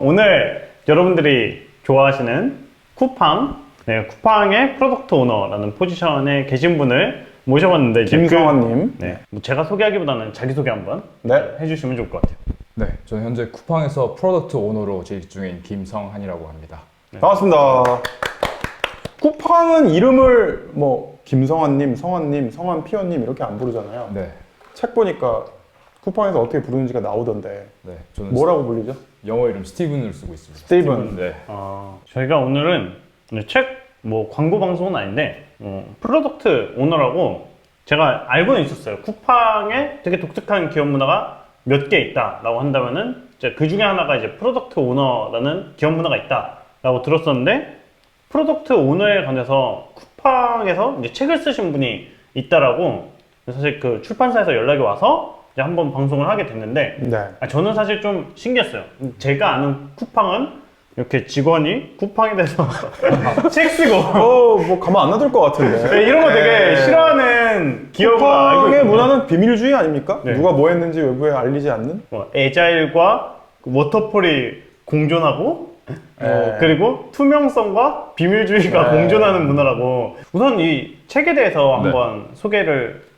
오늘 여러분들이 좋아하시는 쿠팡, 쿠팡의 프로덕트 오너라는 포지션에 계신 분을 모셔봤는데 김성환님. 뭐 제가 소개하기보다는 자기소개 한번 해주시면 좋을 것 같아요. 네, 저는 현재 쿠팡에서 프로덕트 오너로 재직 중인 김성한이라고 합니다. 반갑습니다. 쿠팡은 이름을 뭐 김성환님, 성환님, 성환 피어님 이렇게 안 부르잖아요. 네, 책 보니까 쿠팡에서 어떻게 부르는지가 나오던데 네, 저는 뭐라고 불리죠? 영어 이름 스티븐을 쓰고 있습니다. 스티븐. 네, 저희가 오늘은 뭐 광고 방송은 아닌데 프로덕트 오너라고 제가 알고는 있었어요. 쿠팡에 되게 독특한 기업 문화가 몇 개 있다라고 한다면은 그 중에 하나가 이제 프로덕트 오너라는 기업 문화가 있다라고 들었었는데 프로덕트 오너에 관해서 쿠팡에서 이제 책을 쓰신 분이 있다라고 사실 그 출판사에서 연락이 와서 이제 한번 방송을 하게 됐는데 네. 저는 사실 좀 신기했어요. 제가 아는 쿠팡은 이렇게 직원이 쿠팡에 대해서 책 쓰고 뭐 가만 안 놔둘 것 같은데. 이런 거 되게 싫어하는 기업을 알고 쿠팡의 있거든요. 문화는 비밀주의 아닙니까? 네. 누가 뭐 했는지 외부에 알리지 않는? 애자일과 워터폴이 공존하고 그리고 투명성과 비밀주의가 공존하는 문화라고. 우선 이 책에 대해서 한번 소개를.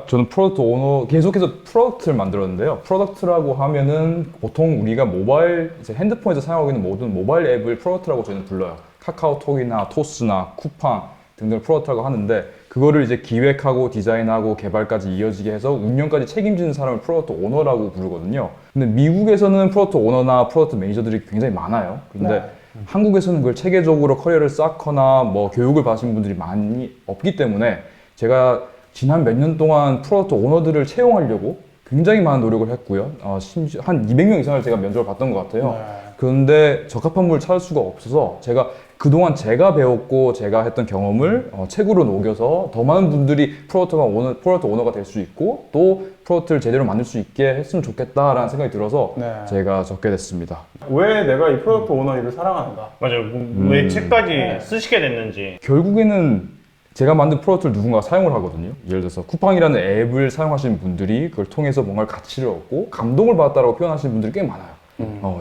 저는 프로덕트 오너 계속해서 프로덕트를 만들었는데요. 프로덕트라고 하면은 보통 우리가 모바일 이제 핸드폰에서 사용하고 있는 모든 모바일 앱을 프로덕트라고 저희는 불러요. 카카오톡이나 토스나 쿠팡 등등 프로덕트라고 하는데 그거를 이제 기획하고 디자인하고 개발까지 이어지게 해서 운영까지 책임지는 사람을 프로덕트 오너라고 부르거든요. 근데 미국에서는 프로덕트 오너나 프로덕트 매니저들이 굉장히 많아요. 근데 한국에서는 그걸 체계적으로 커리어를 쌓거나 뭐 교육을 받으신 분들이 많이 없기 때문에 제가 지난 몇 년 동안 프로덕트 오너들을 채용하려고 굉장히 많은 노력을 했고요. 심지어 한 200명 이상을 제가 면접을 봤던 것 같아요. 그런데 적합한 분을 찾을 수가 없어서 제가 그동안 제가 배웠고 제가 했던 경험을 책으로 녹여서 더 많은 분들이 프로덕트 오너가 될 수 있고 또 프로덕트를 제대로 만들 수 있게 했으면 좋겠다라는 생각이 들어서 제가 적게 됐습니다. 왜 내가 이 프로덕트 오너 일을 사랑하는가? 맞아요. 왜 책까지 쓰시게 됐는지. 결국에는 제가 만든 프로덕트를 누군가가 사용을 하거든요. 예를 들어서 쿠팡이라는 앱을 사용하시는 분들이 그걸 통해서 뭔가 가치를 얻고 감동을 받았다고 표현하시는 분들이 꽤 많아요.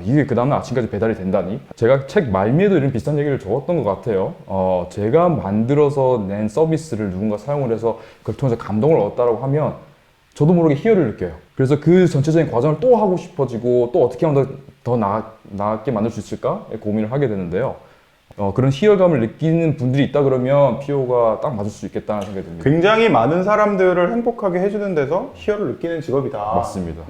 이게 그 다음날 아침까지 배달이 된다니. 제가 책 말미에도 이런 비슷한 얘기를 적었던 것 같아요. 제가 만들어서 낸 서비스를 누군가 사용을 해서 그걸 통해서 감동을 얻었다고 하면 저도 모르게 희열을 느껴요. 그래서 그 전체적인 과정을 또 하고 싶어지고 또 어떻게 하면 더 나았게 만들 수 있을까 고민을 하게 되는데요. 그런 희열감을 느끼는 분들이 있다 그러면 PO가 딱 맞을 수 있겠다는 생각이 듭니다. 굉장히 많은 사람들을 행복하게 해주는 데서 희열을 느끼는 직업이다. 맞습니다.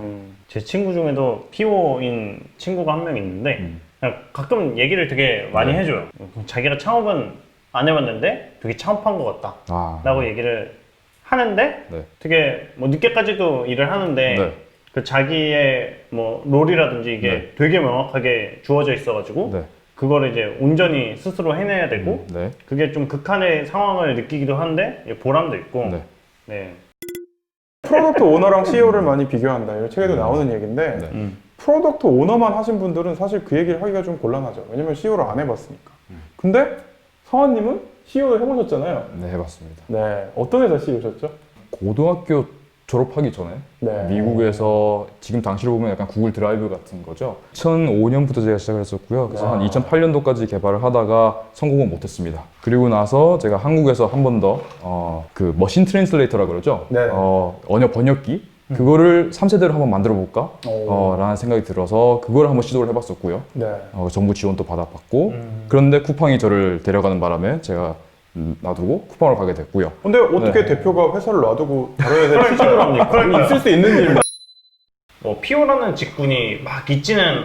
제 친구 중에도 PO인 친구가 한 명 있는데 그냥 가끔 얘기를 되게 많이 해줘요. 자기가 창업은 안 해봤는데 되게 창업한 것 같다 라고 얘기를 하는데 되게 뭐 늦게까지도 일을 하는데 그 자기의 뭐 롤이라든지 이게 되게 명확하게 주어져 있어가지고 그거를 이제 온전히 스스로 해내야 되고 그게 좀 극한의 상황을 느끼기도 한데 보람도 있고. 프로덕트 오너랑 CEO를 많이 비교한다. 이 책에도 나오는 얘기인데 프로덕트 오너만 하신 분들은 사실 그 얘기를 하기가 좀 곤란하죠. 왜냐면 CEO를 안 해봤으니까. 근데 성환님은 CEO를 해보셨잖아요. 네, 해봤습니다. 네, 어떤 회사 CEO셨죠? 고등학교 졸업하기 전에 미국에서 지금 당시로 보면 약간 구글 드라이브 같은 거죠. 2005년부터 제가 시작을 했었고요. 그래서 한 2008년도까지 개발을 하다가 성공은 못했습니다. 그리고 나서 제가 한국에서 한 번 더 그 머신 트랜슬레이터라고 그러죠. 언어 번역기 그거를 3세대로 한번 만들어 볼까? 라는 생각이 들어서 그걸 한번 시도를 해봤었고요. 정부 지원도 받아봤고 그런데 쿠팡이 저를 데려가는 바람에 제가 놔두고 쿠팡으로 가게 됐고요. 근데 어떻게 대표가 회사를 놔두고 다른 회사에 취직을 합니까? 있을 수 있는 일. PO라는 직군이 막 있지는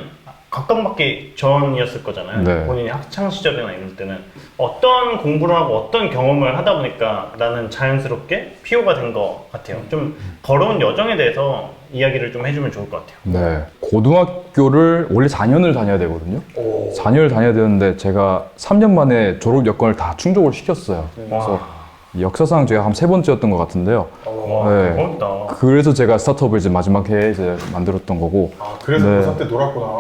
각광받기 전이었을 거잖아요. 본인이 학창 시절이나 이럴 때는 어떤 공부를 하고 어떤 경험을 하다 보니까 나는 자연스럽게 PO가 된 것 같아요. 좀 걸어온 여정에 대해서 이야기를 좀 해주면 좋을 것 같아요. 고등학교를 원래 4년을 다녀야 되거든요. 4년을 다녀야 되는데 제가 3년 만에 졸업 여건을 다 충족을 시켰어요. 그래서 역사상 제가 한 3번째였던 것 같은데요. 대박이다. 그래서 제가 스타트업을 이제 마지막 해에 이제 만들었던 거고. 그래서 고3 때 놀았구나.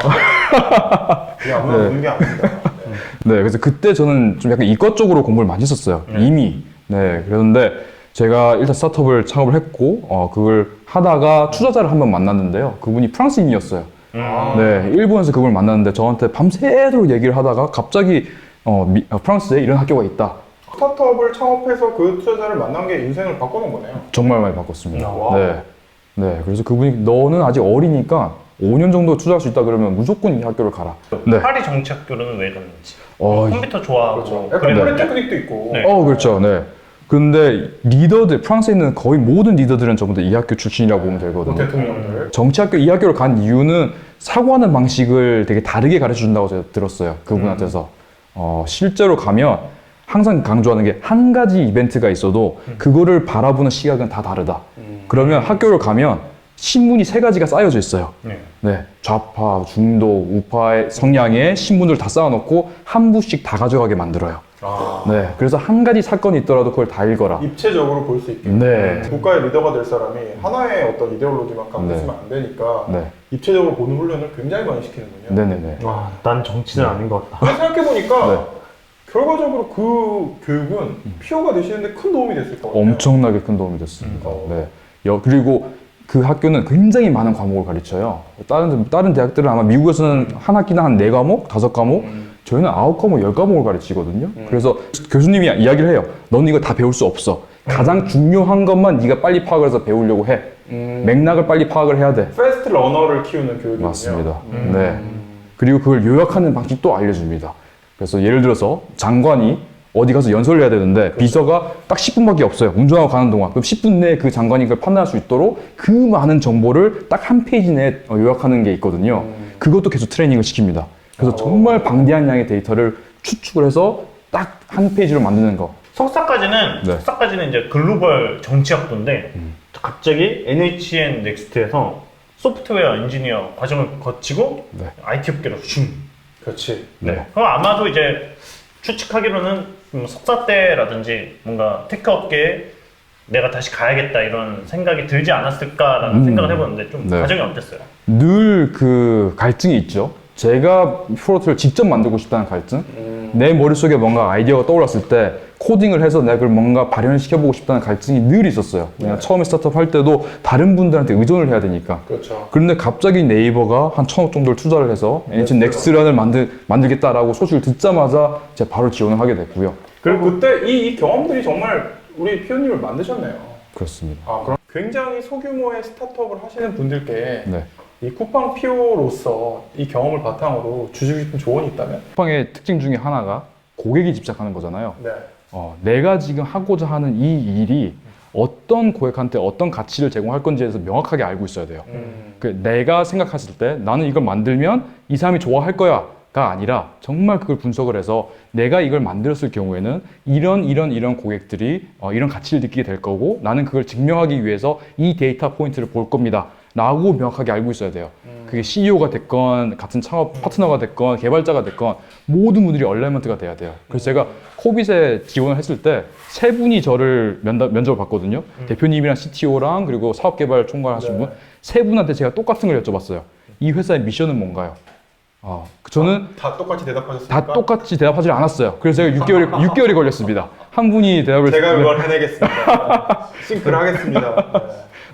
그게 아무나 노는 게 아닙니다. 그래서 그때 저는 좀 약간 이과적으로 공부를 많이 했었어요. 이미. 그랬는데 제가 일단 스타트업을 창업을 했고 그걸 하다가 투자자를 한 번 만났는데요. 그분이 프랑스인이었어요. 네, 일본에서 그걸 만났는데 저한테 밤새도록 얘기를 하다가 갑자기 프랑스에 이런 학교가 있다. 스타트업을 창업해서 그 투자자를 만난 게 인생을 바꿔놓은 거네요. 정말 많이 바꿨습니다. 와우. 네. 네, 그래서 그분이 너는 아직 어리니까 5년 정도 투자할 수 있다 그러면 무조건 이 학교를 가라. 네. 파리 정치학교로는 왜 갔는지. 어, 컴퓨터 좋아하고. 그렇죠. 약간 그랬는데. 폴리테크닉도 있고. 네. 그렇죠. 네. 근데 리더들, 프랑스에 있는 거의 모든 리더들은 전부 다 이 학교 출신이라고 보면 되거든요. 대통령들. 정치학교 이 학교를 간 이유는 사고하는 방식을 되게 다르게 가르쳐 준다고 제가 들었어요. 그분한테서. 실제로 가면 항상 강조하는 게 한 가지 이벤트가 있어도 그거를 바라보는 시각은 다 다르다. 그러면 학교를 가면 신문이 3가지가 쌓여져 있어요. 네. 좌파, 중도, 우파의 성향의 신문을 다 쌓아놓고 한 부씩 다 가져가게 만들어요. 네. 그래서 한 가지 사건이 있더라도 그걸 다 읽어라. 입체적으로 볼 수 있게. 네. 국가의 리더가 될 사람이 하나의 어떤 이데올로기만 갖고 네. 있으면 안 되니까 네. 입체적으로 보는 훈련을 굉장히 많이 시키는군요. 네네네. 와, 난 정치는 아닌 것 같다. 근데 생각해보니까 네. 결과적으로 그 교육은 피오가 되시는데 큰 도움이 됐을 것 같아요. 엄청나게 큰 도움이 됐습니다. 어. 네. 그리고 그 학교는 굉장히 많은 과목을 가르쳐요. 다른 대학들은 아마 미국에서는 한 학기나 한 4과목, 5과목, 저희는 9과목, 10과목을 가르치거든요. 그래서 교수님이 이야기를 해요. 너는 이거 다 배울 수 없어. 가장 중요한 것만 네가 빨리 파악을 해서 배우려고 해. 맥락을 빨리 파악을 해야 돼. 패스트 러너를 키우는 교육이군요. 맞습니다. 네. 그리고 그걸 요약하는 방식도 알려줍니다. 그래서 예를 들어서 장관이 어디 가서 연설을 해야 되는데 비서가 딱 10분밖에 없어요. 운전하고 가는 동안. 그럼 10분 내에 그 장관이 그걸 판단할 수 있도록 그 많은 정보를 딱 한 페이지 내에 요약하는 게 있거든요. 그것도 계속 트레이닝을 시킵니다. 그래서 정말 방대한 양의 데이터를 추측을 해서 딱 한 페이지로 만드는 거. 석사까지는 이제 글로벌 정치학부인데 갑자기 NHN 넥스트에서 소프트웨어 엔지니어 과정을 거치고 네. IT 업계로 슝. 그렇지. 네. 그럼 아마도 이제 추측하기로는 석사 때라든지 뭔가 테크 업계에 내가 다시 가야겠다 이런 생각이 들지 않았을까라는 생각을 해보는데 좀 네. 과정이 어땠어요? 늘 그 갈증이 있죠. 제가 프로토를 직접 만들고 싶다는 갈증. 내 머릿속에 뭔가 아이디어가 떠올랐을 때 코딩을 해서 내가 그걸 뭔가 발현을 시켜보고 싶다는 갈증이 늘 있었어요. 그냥 처음에 스타트업 할 때도 다른 분들한테 의존을 해야 되니까. 그렇죠. 그런데 갑자기 네이버가 한 1,000억 정도를 투자를 해서 NHN 넥스트라는 만들겠다라고 소식을 듣자마자 제가 바로 지원을 하게 됐고요. 그리고 그때 이 경험들이 정말 우리 피오님을 만드셨네요. 그렇습니다. 그럼 굉장히 소규모의 스타트업을 하시는 분들께 네. 이 쿠팡 피오로서 이 경험을 바탕으로 주시고 싶은 조언이 있다면? 쿠팡의 특징 중에 하나가 고객이 집착하는 거잖아요. 네. 내가 지금 하고자 하는 이 일이 어떤 고객한테 어떤 가치를 제공할 건지에 대해서 명확하게 알고 있어야 돼요. 내가 생각했을 때 나는 이걸 만들면 이 사람이 좋아할 거야 가 아니라 정말 그걸 분석을 해서 내가 이걸 만들었을 경우에는 이런 고객들이 이런 가치를 느끼게 될 거고 나는 그걸 증명하기 위해서 이 데이터 포인트를 볼 겁니다 라고 명확하게 알고 있어야 돼요. 그게 CEO가 됐건 같은 창업 파트너가 됐건 개발자가 됐건 모든 분들이 얼라이먼트가 돼야 돼요. 그래서 제가 코빗에 지원을 했을 때 3분이 저를 면접을 봤거든요. 대표님이랑 CTO랑 그리고 사업개발 총괄 하신 분 3분한테 제가 똑같은 걸 여쭤봤어요. 이 회사의 미션은 뭔가요? 저는 다 똑같이 대답하셨습니까? 다 똑같이 대답하지 않았어요. 그래서 제가 6개월이 걸렸습니다. 한 분이 대답을 제가 했는데 그걸 해내겠습니다. 싱크를 하겠습니다.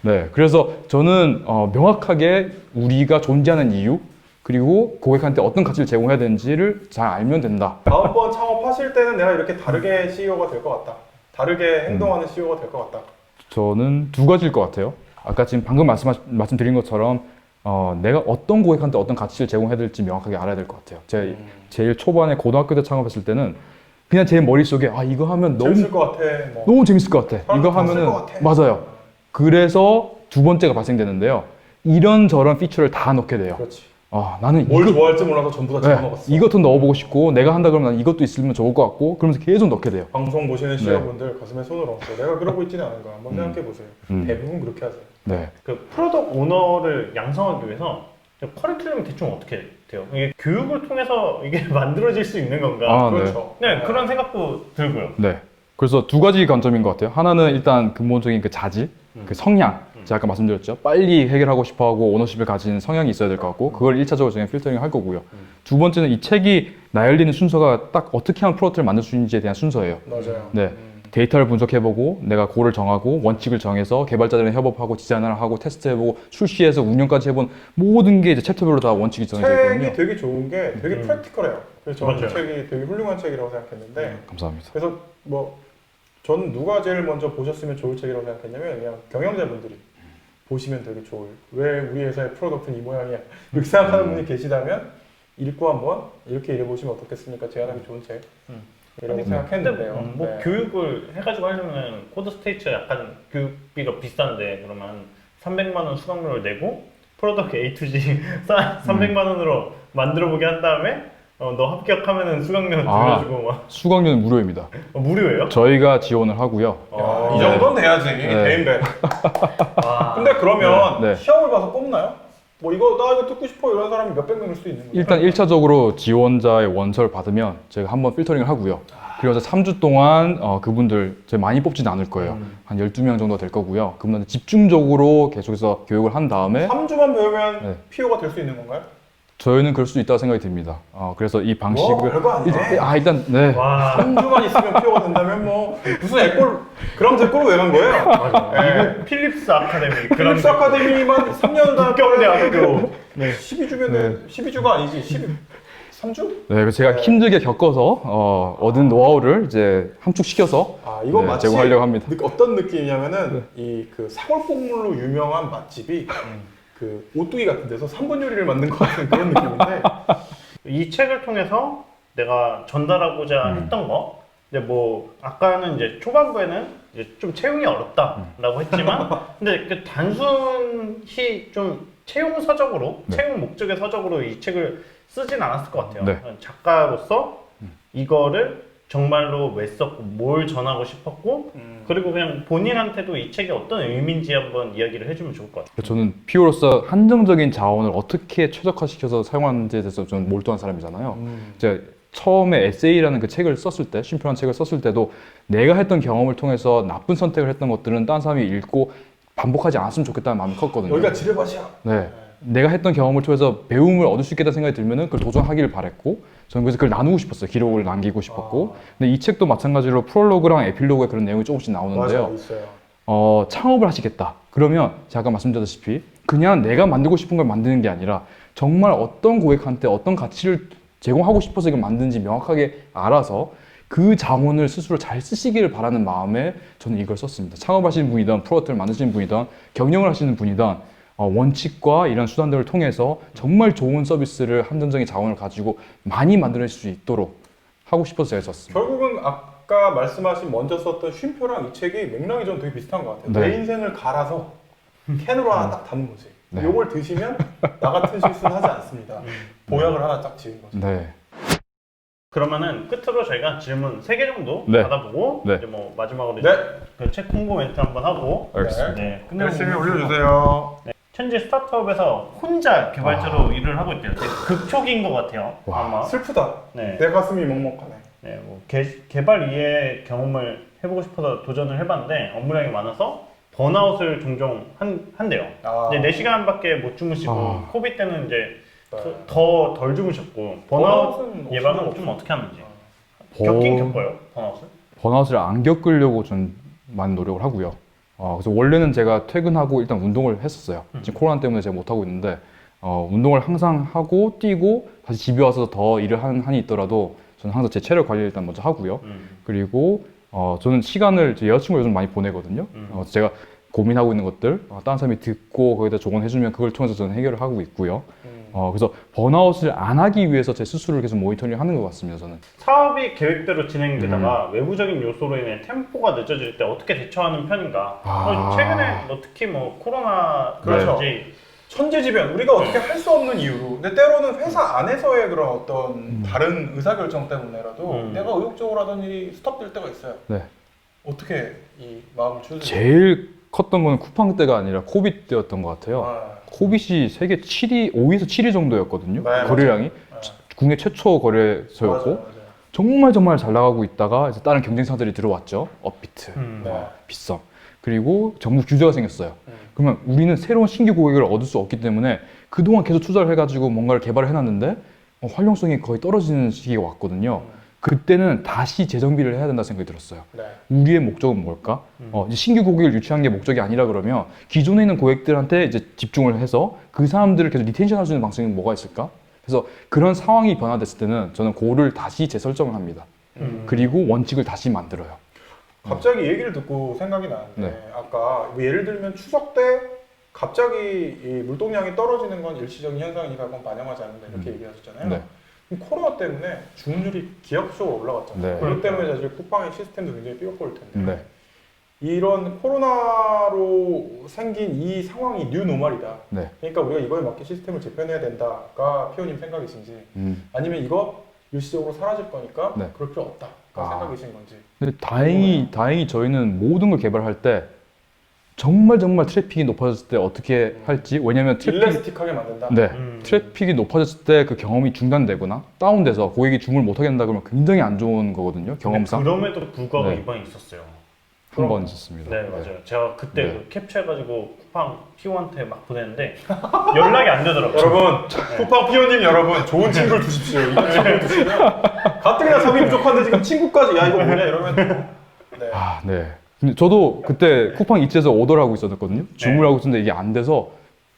네, 그래서 저는 명확하게 우리가 존재하는 이유 그리고 고객한테 어떤 가치를 제공해야 되는지를 잘 알면 된다. 다음번 창업하실 때는 내가 이렇게 다르게 CEO가 될 것 같다. 다르게 행동하는 CEO가 될 것 같다. 저는 2가지일 것 같아요. 아까 지금 방금 말씀드린 것처럼 내가 어떤 고객한테 어떤 가치를 제공해야 될지 명확하게 알아야 될 것 같아요. 제가 제일 초반에 고등학교 때 창업했을 때는 그냥 제 머릿속에 이거 하면 재밌을 것 같아. 뭐. 너무 재밌을 것 같아. 사람들 이거 다 쓸 하면은 것 같아. 맞아요. 그래서 2번째가 발생되는데요. 이런저런 피처를 다 넣게 돼요. 그렇지. 나는 뭘 좋아할지 몰라서 전부 다 집어넣었어. 이것도 넣어보고 싶고 내가 한다 그러면 난 이것도 있으면 좋을 것 같고 그러면서 계속 넣게 돼요. 방송 보시는 CEO분들 가슴에 손을 얹고 내가 그러고 있지는 않은가 한번 생각해 보세요. 대부분 그렇게 하세요. 네. 그 프로덕트 오너를 양성하기 위해서 커리큘럼이 대충 어떻게 돼요? 이게 교육을 통해서 이게 만들어질 수 있는 건가? 그렇죠. 네, 그런 생각도 들고요. 네. 그래서 2가지 관점인 것 같아요. 하나는 일단 근본적인 그 자질, 그 성향. 제가 아까 말씀드렸죠. 빨리 해결하고 싶어하고 오너십을 가진 성향이 있어야 될 것 같고 그걸 1차적으로 저희가 필터링 할 거고요. 2번째는 이 책이 나열되는 순서가 딱 어떻게 하면 프로덕트를 만들 수 있는지에 대한 순서예요. 맞아요. 네. 데이터를 분석해보고 내가 골을 정하고 원칙을 정해서 개발자들이랑 협업하고 디자인을 하고 테스트해보고 출시해서 운영까지 해본 모든 게 이제 챕터별로 다 원칙이 정해져 있거든요. 책이 되게 좋은 게 되게 프랙티컬해요. 그래서 저는 이 맞아요. 책이 되게 훌륭한 책이라고 생각했는데 감사합니다. 그래서 뭐 저는 누가 제일 먼저 보셨으면 좋을 책이라고 생각했냐면 그냥 경영자분들이 보시면 되게 좋을, 왜 우리 회사의 프로덕트는 이 모양이야 이렇게 생각하는 분이 계시다면 읽고 한번 이렇게 읽어보시면 어떻겠습니까? 제안하기 좋은 책이라고 생각했는데요. 뭐 네. 교육을 해가지고 하려면 코드 스테이츠 약간 교육비가 비싼데 그러면 300만 원 수강료를 내고 프로덕트 A to Z 300만 원으로 만들어보게 한 다음에 너 합격하면은 수강료 들려주고 막 수강료는 무료입니다. 무료예요? 저희가 지원을 하고요. 야, 이 정도는 돼야지 대인배. 근데 그러면 네. 시험을 봐서 뽑나요? 뭐 나 이거 듣고 싶어 이런 사람이 몇백 명일 수도 있는 거예요. 일단 1차적으로 지원자의 원서를 받으면 제가 한번 필터링을 하고요. 그래서 3주 동안 그분들 제가 많이 뽑지는 않을 거예요. 한 12명 정도 될 거고요. 그분한테 집중적으로 계속해서 교육을 한 다음에 3주만 배우면 네. PO가 될 수 있는 건가요? 저희는 그럴 수도 있다고 생각이 듭니다. 그래서 이 방식을 별거 아니네. 일단 네. 와 3주만 있으면 PO가 된다면 뭐 무슨 애꼴 그럼 제 꼴을 왜 간 거예요? 맞아. 미국 필립스 아카데미 필립스 아카데미만 3년을 다 국경대학교 12주면 12주가 아니지 3주? 네, 그래서 제가 네. 힘들게 겪어서 얻은 노하우를 이제 함축시켜서 이건 네, 마치 제공하려고 합니다. 어떤 느낌이냐면은 이 그 사골국물로 유명한 맛집이 그 오뚜기 같은 데서 3분 요리를 만든 것 같은 그런 느낌인데 이 책을 통해서 내가 전달하고자 했던 거 이제 뭐 아까는 이제 초반부에는 이제 좀 채용이 어렵다라고 했지만 근데 그 단순히 좀 채용 서적으로 네. 채용 목적의 서적으로 이 책을 쓰진 않았을 것 같아요. 네. 작가로서 이거를 정말로 왜 썼고 뭘 전하고 싶었고 그리고 그냥 본인한테도 이 책이 어떤 의미인지 한번 이야기를 해주면 좋을 것 같아요. 저는 PO로서 한정적인 자원을 어떻게 최적화시켜서 사용하는지에 대해서 좀 몰두한 사람이잖아요. 제가 처음에 에세이라는 그 책을 썼을 때, 심표한 책을 썼을 때도 내가 했던 경험을 통해서 나쁜 선택을 했던 것들은 다른 사람이 읽고 반복하지 않았으면 좋겠다는 마음이 컸거든요. 여기가 지뢰밭이야. 네. 내가 했던 경험을 통해서 배움을 얻을 수 있겠다는 생각이 들면은 그걸 도전하기를 바랬고 저는 그래서 그걸 나누고 싶었어요. 기록을 남기고 싶었고 근데 이 책도 마찬가지로 프롤로그랑 에필로그에 그런 내용이 조금씩 나오는데요. 맞아요, 있어요. 창업을 하시겠다. 그러면 제가 아까 말씀드렸다시피 그냥 내가 만들고 싶은 걸 만드는 게 아니라 정말 어떤 고객한테 어떤 가치를 제공하고 싶어서 이걸 만드는지 명확하게 알아서 그 자원을 스스로 잘 쓰시기를 바라는 마음에 저는 이걸 썼습니다. 창업하시는 분이든 프로덕트를 만드시는 분이든 경영을 하시는 분이든 원칙과 이런 수단들을 통해서 정말 좋은 서비스를 한정적인 자원을 가지고 많이 만들어낼 수 있도록 하고 싶어서 제가 썼습니다. 결국은 아까 말씀하신 먼저 썼던 쉼표랑 이 책이 맥락이 좀 되게 비슷한 것 같아요. 네. 내 인생을 갈아서 캔으로 하나 딱 담은 거지. 네. 요걸 드시면 나 같은 실수는 하지 않습니다. 보약을 하나 딱 지은 거죠. 네. 그러면은 끝으로 저희가 질문 3개 정도 네. 받아보고 네. 이제 뭐 마지막으로 네. 이제 그 책 홍보 멘트 한번 하고 알겠습니다. 네, 열심히 끝내보겠습니다. 올려주세요. 현재 스타트업에서 혼자 개발자로 일을 하고 있대요. 되게 극초기인 것 같아요. 와. 아마. 슬프다. 네. 내 가슴이 먹먹하네. 네, 뭐 개발 이해 경험을 해보고 싶어서 도전을 해봤는데 업무량이 많아서 번아웃을 종종 한대요. 근데 4시간밖에 못 주무시고 코비드 때는 이제 더 덜 주무셨고 번아웃 번아웃은 예방은 없을 좀 수가 어떻게 하는지 겪긴 겪어요 번아웃을? 번아웃을 안 겪으려고 좀 많은 노력을 하고요. 그래서 원래는 제가 퇴근하고 일단 운동을 했었어요. 지금 코로나 때문에 제가 못 하고 있는데 운동을 항상 하고 뛰고 다시 집에 와서 더 일을 하는 한이 있더라도 저는 항상 제 체력 관리를 일단 먼저 하고요. 그리고 저는 시간을 제 여자친구가 요즘 많이 보내거든요. 제가 고민하고 있는 것들 다른 사람이 듣고 거기다 조언해주면 그걸 통해서 저는 해결을 하고 있고요. 그래서 번아웃을 안 하기 위해서 제 스스로를 계속 모니터링 하는 것 같습니다. 저는 사업이 계획대로 진행되다가 외부적인 요소로 인해 템포가 늦어질 때 어떻게 대처하는 편인가? 최근에 뭐 특히 뭐 코로나라든지 그렇죠. 천재지변 우리가 어떻게 할 수 없는 이유로 근데 때로는 회사 안에서의 그런 어떤 다른 의사결정 때문에라도 내가 의욕적으로 하던 일이 스톱될 때가 있어요. 네. 어떻게 이 마음을 추스르세요? 제일 컸던 건 쿠팡 때가 아니라 코비드 때였던 것 같아요. 코빗이 세계 7위, 5위에서 7위 정도였거든요. 네, 거래량이 국내 최초 거래소였고 맞아요. 정말 잘 나가고 있다가 이제 다른 경쟁사들이 들어왔죠. 업비트, 빗썸. 그리고 정부 규제가 생겼어요. 그러면 우리는 새로운 신규 고객을 얻을 수 없기 때문에 그동안 계속 투자를 해가지고 뭔가를 개발을 해놨는데 활용성이 거의 떨어지는 시기가 왔거든요. 그때는 다시 재정비를 해야 된다 생각이 들었어요. 네. 우리의 목적은 뭘까? 이제 신규 고객을 유치한 게 목적이 아니라 그러면 기존에 있는 고객들한테 이제 집중을 해서 그 사람들을 계속 리텐션 할 수 있는 방식은 뭐가 있을까? 그래서 그런 상황이 변화됐을 때는 저는 그거를 다시 재설정을 합니다. 그리고 원칙을 다시 만들어요. 갑자기 얘기를 듣고 생각이 나는데 네. 아까 뭐 예를 들면 추석 때 갑자기 이 물동량이 떨어지는 건 일시적인 현상이니까 그건 반영하지 않는다 이렇게 얘기하셨잖아요. 네. 그럼 코로나 때문에 주문율이 기하급수적으로 올라갔잖아요. 네. 그것 때문에 사실 쿠팡의 시스템도 굉장히 삐걱거릴 텐데 네. 이런 코로나로 생긴 이 상황이 뉴노멀이다. 네. 그러니까 우리가 이거에 맞게 시스템을 재편해야 된다가 피오님 생각이신지 아니면 이거 일시적으로 사라질 거니까 네. 그럴 필요 없다가 생각이신 건지. 근데 다행히 저희는 모든 걸 개발할 때 정말 트래픽이 높아졌을 때 어떻게 할지, 왜냐면 일레스틱하게 만든다. 네, 트래픽이 높아졌을 때 그 경험이 중단되거나 다운돼서 고객이 주문을 못하게 된다 그러면 굉장히 안 좋은 거거든요, 경험상. 그럼에도 불구하고 네. 이번에 있었어요. 한 번 있었습니다. 네, 맞아요. 제가 그때 네. 그 캡처해가지고 쿠팡 PO한테 막 보냈는데 연락이 안 되더라고요. 여러분, 쿠팡 피오님 여러분, 좋은 친구를 두십시오. 이런 친구를 두시면 가뜩이나 sab이 부족한데 지금 친구까지 야 이거 뭐냐 이러면 네. 아, 네. 근데 저도 그때 쿠팡 이츠에서 오더를 하고 있었거든요. 주문을 하고 있었는데 이게 안 돼서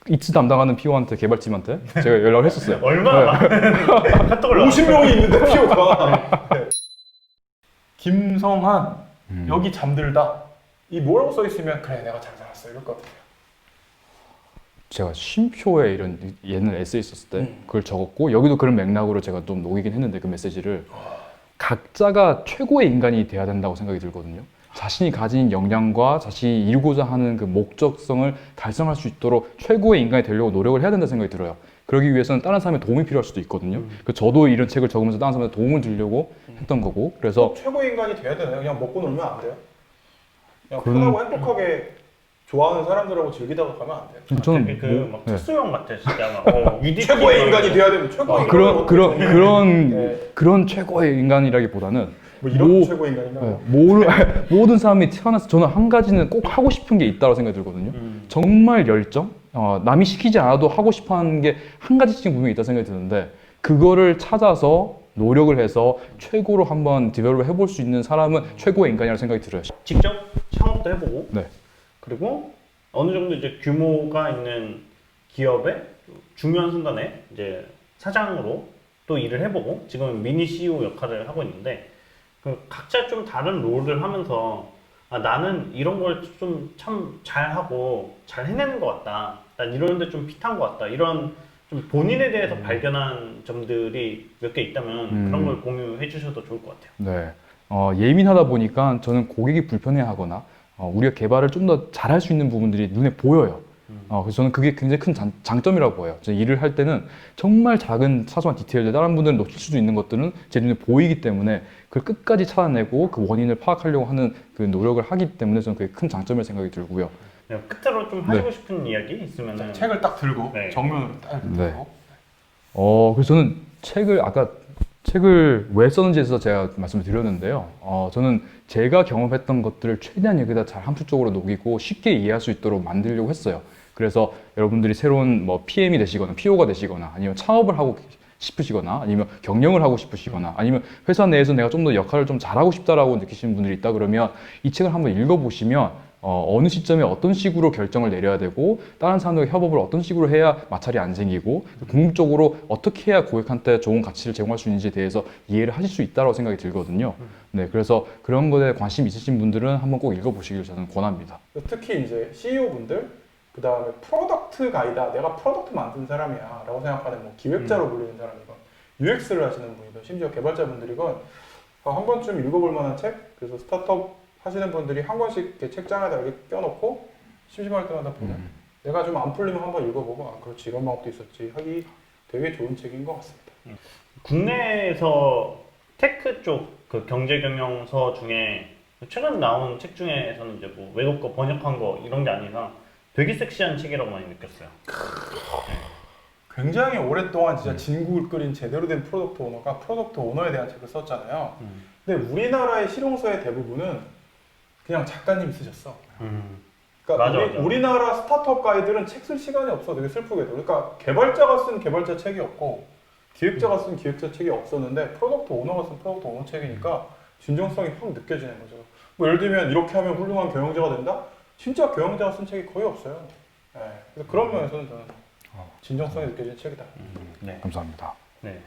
이츠 담당하는 PO한테, 개발팀한테 제가 연락을 했었어요. 얼마나 카톡을 50명이 있는데 피오가. 네. 김성한 여기 잠들다. 이 뭐라고 써 있으면 그래 내가 잘 살았어 이럴 것 같아요. 제가 쉼표에 이런 예는 에세이 썼을 때 그걸 적었고 여기도 그런 맥락으로 제가 좀 녹이긴 했는데 그 메시지를 각자가 최고의 인간이 돼야 된다고 생각이 들거든요. 자신이 가진 역량과 자신이 이루고자 하는 그 목적성을 달성할 수 있도록 최고의 인간이 되려고 노력을 해야 된다는 생각이 들어요. 그러기 위해서는 다른 사람의 도움이 필요할 수도 있거든요. 저도 이런 책을 적으면서 다른 사람한테 도움을 주려고 했던 거고, 그래서 최고의 인간이 돼야 되나요? 그냥 먹고 놀면 안 돼요? 그냥 그런- 편하고 행복하게 좋아하는 사람들하고 즐기다가 가면 안 돼요? 저는 되게 뭐- 그막 네. 특수형 같아 진짜 막 UDP 최고의 인간이 돼야 되면 최고의 그런 네. 그런 최고의 인간이라기보다는 뭐 이런 뭐- 최고의 인간인가? 네, 모든 사람이 태어나서 저는 한 가지는 꼭 하고 싶은 게 있다고 생각이 들거든요. 정말 열정, 남이 시키지 않아도 하고 싶어하는 게 한 가지씩 분명히 있다고 생각이 드는데 그거를 찾아서 노력을 해서 최고로 한번 디벨롭을 해볼 수 있는 사람은 최고의 인간이라고 생각이 들어요. 직접 창업도 해보고 네. 그리고 어느 정도 이제 규모가 있는 기업의 중요한 순간에 이제 사장으로 또 일을 해보고 지금 미니 CEO 역할을 하고 있는데 그 각자 좀 다른 롤을 하면서 나는 이런 걸 좀 참 잘하고 잘 해내는 것 같다. 난 이런 데 좀 핏한 것 같다. 이런 좀 본인에 대해서 발견한 점들이 몇 개 있다면 그런 걸 공유해 주셔도 좋을 것 같아요. 네. 예민하다 보니까 저는 고객이 불편해하거나 우리가 개발을 좀 더 잘할 수 있는 부분들이 눈에 보여요. 그래서 저는 그게 굉장히 큰 장점이라고 보여요. 저는 일을 할 때는 정말 작은 사소한 디테일들, 다른 분들은 놓칠 수도 있는 것들은 제 눈에 보이기 때문에 그걸 끝까지 찾아내고 그 원인을 파악하려고 하는 그 노력을 하기 때문에 저는 그게 큰 장점이라고 생각이 들고요. 네, 끝으로 좀 하시고 싶은 이야기 있으면은 책을 딱 들고 네. 정면으로 딱 들고 네. 그래서 저는 책을 왜 썼는지에 대해서 제가 말씀을 드렸는데요. 저는 제가 경험했던 것들을 최대한 여기다 잘 함축적으로 녹이고 쉽게 이해할 수 있도록 만들려고 했어요. 그래서 여러분들이 새로운 뭐 PM이 되시거나 PO가 되시거나 아니면 창업을 하고 싶으시거나 아니면 경영을 하고 싶으시거나 아니면 회사 내에서 내가 좀 더 역할을 좀 잘하고 싶다라고 느끼시는 분들이 있다 그러면 이 책을 한번 읽어보시면 어느 시점에 어떤 식으로 결정을 내려야 되고 다른 사람들과 협업을 어떤 식으로 해야 마찰이 안 생기고 궁극적으로 어떻게 해야 고객한테 좋은 가치를 제공할 수 있는지에 대해서 이해를 하실 수 있다고 생각이 들거든요. 네, 그래서 그런 것에 관심 있으신 분들은 한번 꼭 읽어보시길 저는 권합니다. 특히 이제 CEO 분들 그 다음에 프로덕트 가이다 내가 프로덕트 만든 사람이야 라고 생각하는 뭐 기획자로 불리는 사람이건 UX를 하시는 분이건 심지어 개발자분들이건 한 번쯤 읽어볼 만한 책. 그래서 스타트업 하시는 분들이 한 권씩 이렇게 책장에다 이렇게 껴놓고 심심할 때마다 보면 내가 좀 안 풀리면 한번 읽어보고 그렇지 이런 방법도 있었지 하기 되게 좋은 책인 것 같습니다. 국내에서 테크 쪽 그 경제 경영서 중에 최근 나온 책 중에서는 이제 뭐 외국 거 번역한 거 이런 게 아니라 되게 섹시한 책이라고 많이 느꼈어요. 굉장히 오랫동안 진짜 진국을 끓인 제대로 된 프로덕트 오너가 프로덕트 오너에 대한 책을 썼잖아요. 근데 우리나라의 실용서의 대부분은 그냥 작가님 쓰셨어. 그러니까 맞아. 우리나라 스타트업 가이들은 책 쓸 시간이 없어. 되게 슬프게도. 그러니까 개발자가 쓴 개발자 책이었고 기획자가 쓴 기획자 책이 없었는데 프로덕트 오너가 쓴 프로덕트 오너 책이니까 진정성이 확 느껴지는 거죠. 뭐 예를 들면 이렇게 하면 훌륭한 경영자가 된다? 진짜 경영자가 쓴 책이 거의 없어요. 네. 그래서 그런 면에서는 저는 진정성이 느껴지는 책이다. 감사합니다. 네.